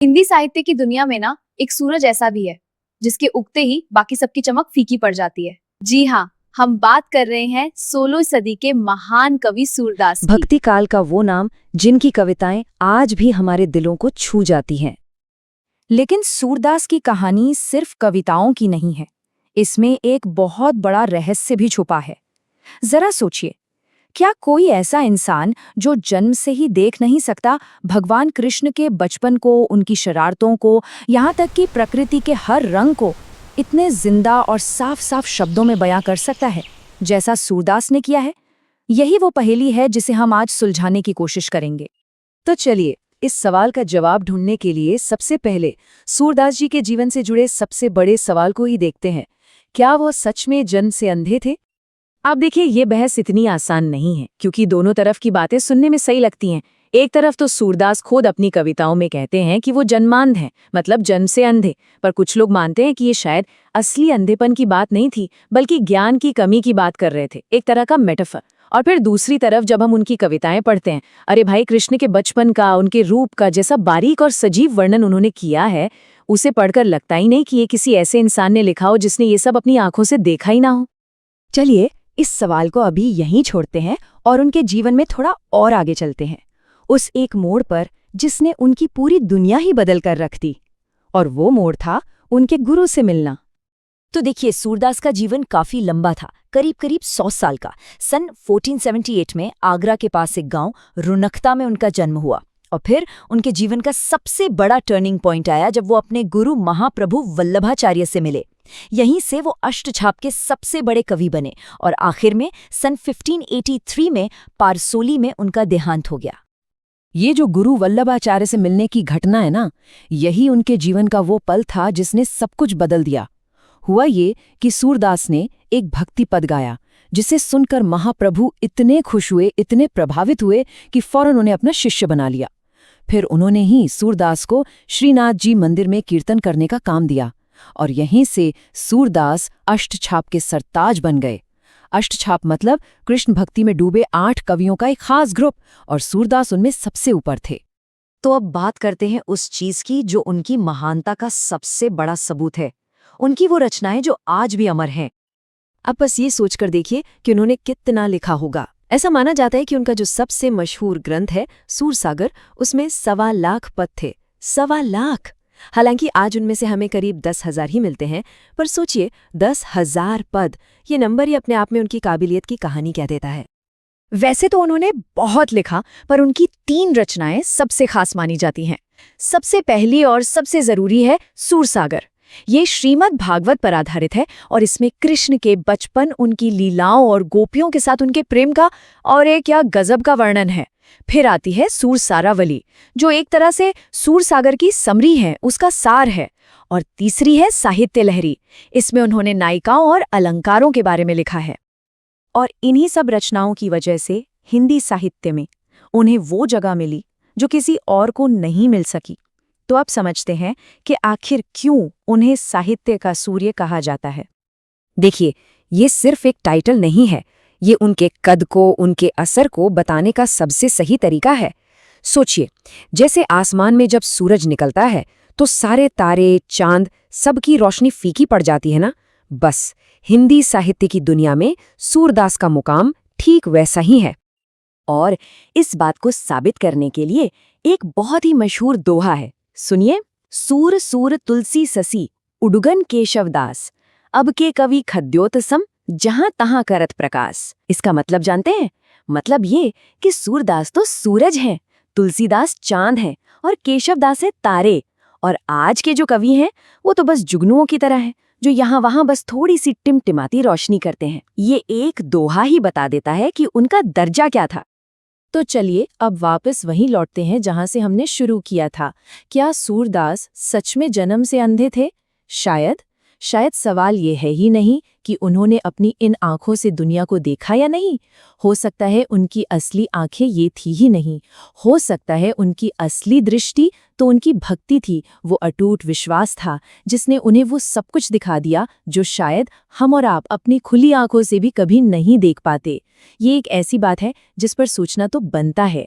हिंदी साहित्य की दुनिया में ना एक सूरज ऐसा भी है जिसके उगते ही बाकी सबकी चमक फीकी पड़ जाती है। जी हाँ, हम बात कर रहे हैं 16वीं सदी के महान कवि सूरदास की। भक्ति काल का वो नाम जिनकी कविताएं आज भी हमारे दिलों को छू जाती हैं। लेकिन सूरदास की कहानी सिर्फ कविताओं की नहीं है, इसमें एक बहुत बड़ा रहस्य भी छुपा है। जरा सोचिए, क्या कोई ऐसा इंसान जो जन्म से ही देख नहीं सकता भगवान कृष्ण के बचपन को, उनकी शरारतों को, यहाँ तक कि प्रकृति के हर रंग को इतने जिंदा और साफ साफ शब्दों में बयां कर सकता है जैसा सूरदास ने किया है? यही वो पहेली है जिसे हम आज सुलझाने की कोशिश करेंगे। तो चलिए, इस सवाल का जवाब ढूंढने के लिए सबसे पहले सूरदास जी के जीवन से जुड़े सबसे बड़े सवाल को ही देखते हैं। क्या वो सच में जन्म से अंधे थे? अब देखिए, ये बहस इतनी आसान नहीं है, क्योंकि दोनों तरफ की बातें सुनने में सही लगती हैं। एक तरफ तो सूरदास खुद अपनी कविताओं में कहते हैं कि वो जन्मांध हैं, मतलब जन्म से अंधे, पर कुछ लोग मानते हैं कि ये शायद असली अंधेपन की बात नहीं थी, बल्कि ज्ञान की कमी की बात कर रहे थे, एक तरह का मेटाफर। और फिर दूसरी तरफ जब हम उनकी कविताएं पढ़ते हैं, अरे भाई, कृष्ण के बचपन का, उनके रूप का जैसा बारीक और सजीव वर्णन उन्होंने किया है, उसे पढ़कर लगता ही नहीं कि ये किसी ऐसे इंसान ने लिखा हो जिसने ये सब अपनी आंखों से देखा ही ना हो। चलिए, इस सवाल को अभी यहीं छोड़ते हैं और उनके जीवन में थोड़ा और आगे चलते हैं, उस एक मोड़ पर जिसने उनकी पूरी दुनिया ही बदल कर रख दी। और वो मोड़ था उनके गुरु से मिलना। तो देखिए, सूरदास का जीवन काफी लंबा था, करीब करीब 100 साल का। सन 1478 में आगरा के पास एक गांव रुनकता में उनका जन्म हुआ। और फिर उनके जीवन का सबसे बड़ा टर्निंग पॉइंट आया जब वो अपने गुरु महाप्रभु वल्लभाचार्य से मिले। यहीं से वो अष्टछाप के सबसे बड़े कवि बने और आखिर में सन 1583 में पारसोली में उनका देहांत हो गया। ये जो गुरु वल्लभाचार्य से मिलने की घटना है ना, यही उनके जीवन का वो पल था जिसने सब कुछ बदल दिया। हुआ ये कि सूरदास ने एक भक्ति पद गाया, जिसे सुनकर महाप्रभु इतने खुश हुए, इतने प्रभावित हुए कि फौरन उन्हें अपना शिष्य बना लिया। फिर उन्होंने ही सूरदास को श्रीनाथ जी मंदिर में कीर्तन करने का काम दिया और यहीं से सूरदास अष्टछाप के सरताज बन गए। अष्टछाप मतलब कृष्ण भक्ति में डूबे 8 कवियों का एक खास ग्रुप, और सूरदास उनमें सबसे ऊपर थे। तो अब बात करते हैं उस चीज की जो उनकी महानता का सबसे बड़ा सबूत है, उनकी वो रचनाएं जो आज भी अमर हैं। अब बस ये सोचकर देखिए कि उन्होंने कितना लिखा होगा। ऐसा माना जाता है कि उनका जो सबसे मशहूर ग्रंथ है सूरसागर, उसमें 1.25 लाख पद थे। 1.25 लाख! हालांकि आज उनमें से हमें करीब 10,000 ही मिलते हैं, पर सोचिए, 10,000 पद, ये नंबर ही अपने आप में उनकी काबिलियत की कहानी कह देता है। वैसे तो उन्होंने बहुत लिखा, पर उनकी 3 रचनाएं सबसे खास मानी जाती हैं। सबसे पहली और सबसे जरूरी है सूरसागर। ये श्रीमद् भागवत पर आधारित है और इसमें कृष्ण के बचपन, उनकी लीलाओं और गोपियों के साथ उनके प्रेम का और एक क्या गजब का वर्णन है। फिर आती है सूरसारावली, जो एक तरह से सूरसागर की समरी है, उसका सार है। और तीसरी है साहित्य लहरी। इसमें उन्होंने नायिकाओं और अलंकारों के बारे में लिखा है। और इन्हीं सब रचनाओं की वजह से हिंदी साहित्य में उन्हें वो जगह मिली जो किसी और को नहीं मिल सकी। तो आप समझते हैं कि आखिर क्यों उन्हें साहित्य का सूर्य कहा जाता है। देखिए, ये सिर्फ एक टाइटल नहीं है, ये उनके कद को, उनके असर को बताने का सबसे सही तरीका है। सोचिए, जैसे आसमान में जब सूरज निकलता है तो सारे तारे, चांद, सबकी रोशनी फीकी पड़ जाती है ना। बस हिंदी साहित्य की दुनिया में सूरदास का मुकाम ठीक वैसा ही है। और इस बात को साबित करने के लिए एक बहुत ही मशहूर दोहा है, सुनिए। सूर सूर तुलसी ससी, उडुगन केशवदास, अब के कवि खद्योतसम, जहां तहां करत प्रकाश। इसका मतलब जानते हैं? मतलब ये कि सूरदास तो सूरज हैं, तुलसीदास चांद हैं और केशवदास है तारे। और आज के जो कवि हैं वो तो बस जुगनुओं की तरह हैं, जो यहाँ वहां बस थोड़ी सी टिमटिमाती रोशनी करते हैं। ये एक दोहा ही बता देता है कि उनका दर्जा क्या था। तो चलिए अब वापस वहीं लौटते हैं जहां से हमने शुरू किया था। क्या सूरदास सच में जन्म से अंधे थे? शायद सवाल ये है ही नहीं कि उन्होंने अपनी इन आंखों से दुनिया को देखा या नहीं। हो सकता है उनकी असली आंखें ये थी ही नहीं। हो सकता है उनकी असली दृष्टि तो उनकी भक्ति थी, वो अटूट विश्वास था जिसने उन्हें वो सब कुछ दिखा दिया जो शायद हम और आप अपनी खुली आंखों से भी कभी नहीं देख पाते। ये एक ऐसी बात है जिस पर सोचना तो बनता है।